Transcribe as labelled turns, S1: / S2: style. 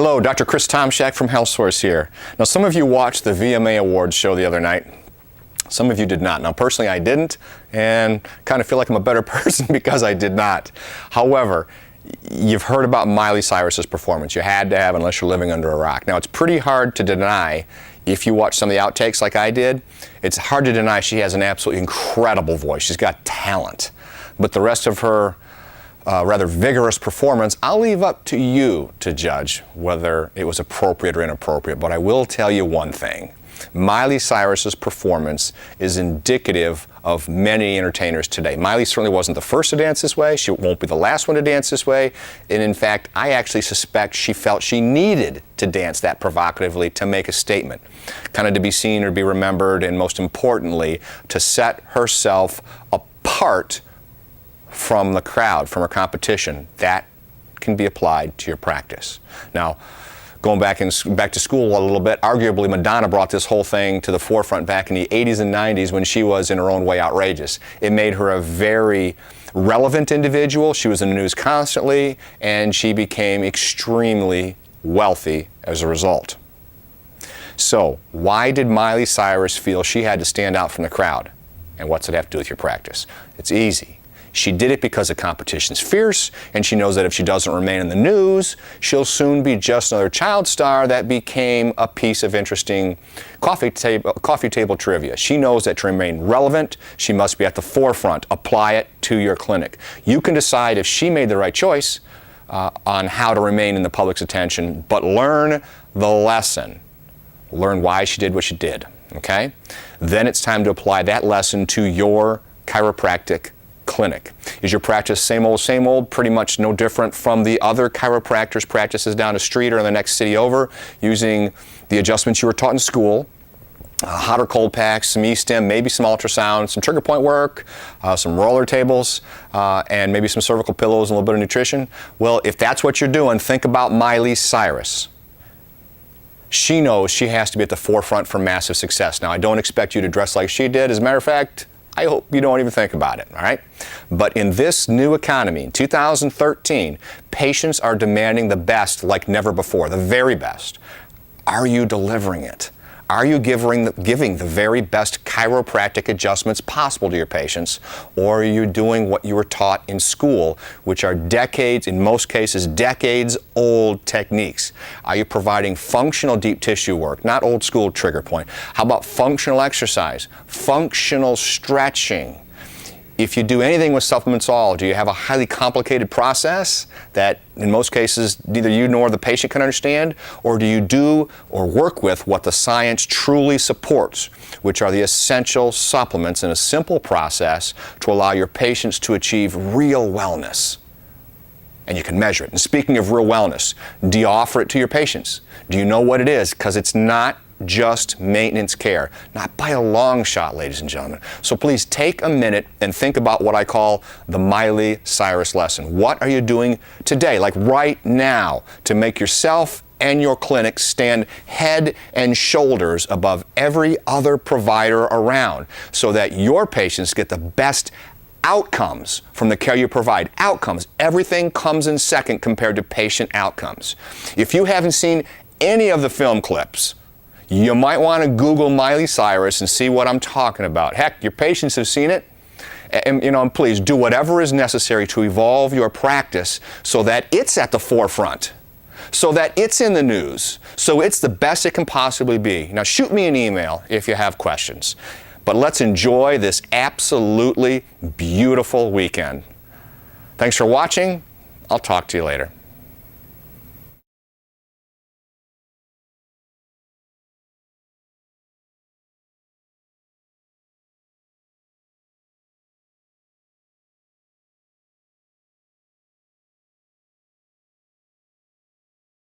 S1: Hello, Dr. Chris Tomczak from HealthSource here. Now, some of you watched the VMA Awards show the other night. Some of you did not. Now, personally, I didn't, and kind of feel like I'm a better person because I did not. However, you've heard about Miley Cyrus's performance. You had to have, unless you're living under a rock. Now, it's pretty hard to deny, if you watch some of the outtakes like I did, it's hard to deny she has an absolutely incredible voice. She's got talent. But the rest of her rather vigorous performance, I'll leave up to you to judge whether it was appropriate or inappropriate. But I will tell you one thing. Miley Cyrus's performance is indicative of many entertainers today. Miley certainly wasn't the first to dance this way. She won't be the last one to dance this way. And in fact, I actually suspect she felt she needed to dance that provocatively to make a statement, kind of to be seen or be remembered, and most importantly, to set herself apart from the crowd, from her competition. That can be applied to your practice. Now, going back to school a little bit, arguably Madonna brought this whole thing to the forefront back in the 80s and 90s when she was in her own way outrageous. It made her a very relevant individual. She was in the news constantly, and she became extremely wealthy as a result. So, why did Miley Cyrus feel she had to stand out from the crowd? And what's it have to do with your practice? It's easy. She did it because the competition's fierce, and she knows that if she doesn't remain in the news, she'll soon be just another child star that became a piece of interesting coffee table trivia. She knows that to remain relevant, she must be at the forefront. Apply it to your clinic. You can decide if she made the right choice on how to remain in the public's attention, but learn the lesson. Learn why she did what she did, okay? Then it's time to apply that lesson to your chiropractic clinic. Is your practice same old, pretty much no different from the other chiropractors' practices down the street or in the next city over, using the adjustments you were taught in school, hot or cold packs, some E-stim, maybe some ultrasound, some trigger point work, some roller tables, and maybe some cervical pillows and a little bit of nutrition? Well, if that's what you're doing, think about Miley Cyrus. She knows she has to be at the forefront for massive success. Now, I don't expect you to dress like she did. As a matter of fact, I hope you don't even think about it, all right? But in this new economy, in 2013, patients are demanding the best like never before, the very best. Are you delivering it? Are you giving the very best chiropractic adjustments possible to your patients, or are you doing what you were taught in school, which are decades, in most cases, decades-old techniques? Are you providing functional deep tissue work, not old school trigger point? How about functional exercise, functional stretching? If you do anything with supplements at all, do you have a highly complicated process that in most cases neither you nor the patient can understand? Or do you do or work with what the science truly supports, which are the essential supplements in a simple process to allow your patients to achieve real wellness? And you can measure it. And speaking of real wellness, do you offer it to your patients? Do you know what it is? Because it's not just maintenance care. Not by a long shot, ladies and gentlemen. So please take a minute and think about what I call the Miley Cyrus lesson. What are you doing today, like right now, to make yourself and your clinic stand head and shoulders above every other provider around so that your patients get the best outcomes from the care you provide? Outcomes. Everything comes in second compared to patient outcomes. If you haven't seen any of the film clips, you might want to Google Miley Cyrus and see what I'm talking about. Heck, your patients have seen it. And please do whatever is necessary to evolve your practice so that it's at the forefront, so that it's in the news, so it's the best it can possibly be. Now, shoot me an email if you have questions. But let's enjoy this absolutely beautiful weekend. Thanks for watching. I'll talk to you later.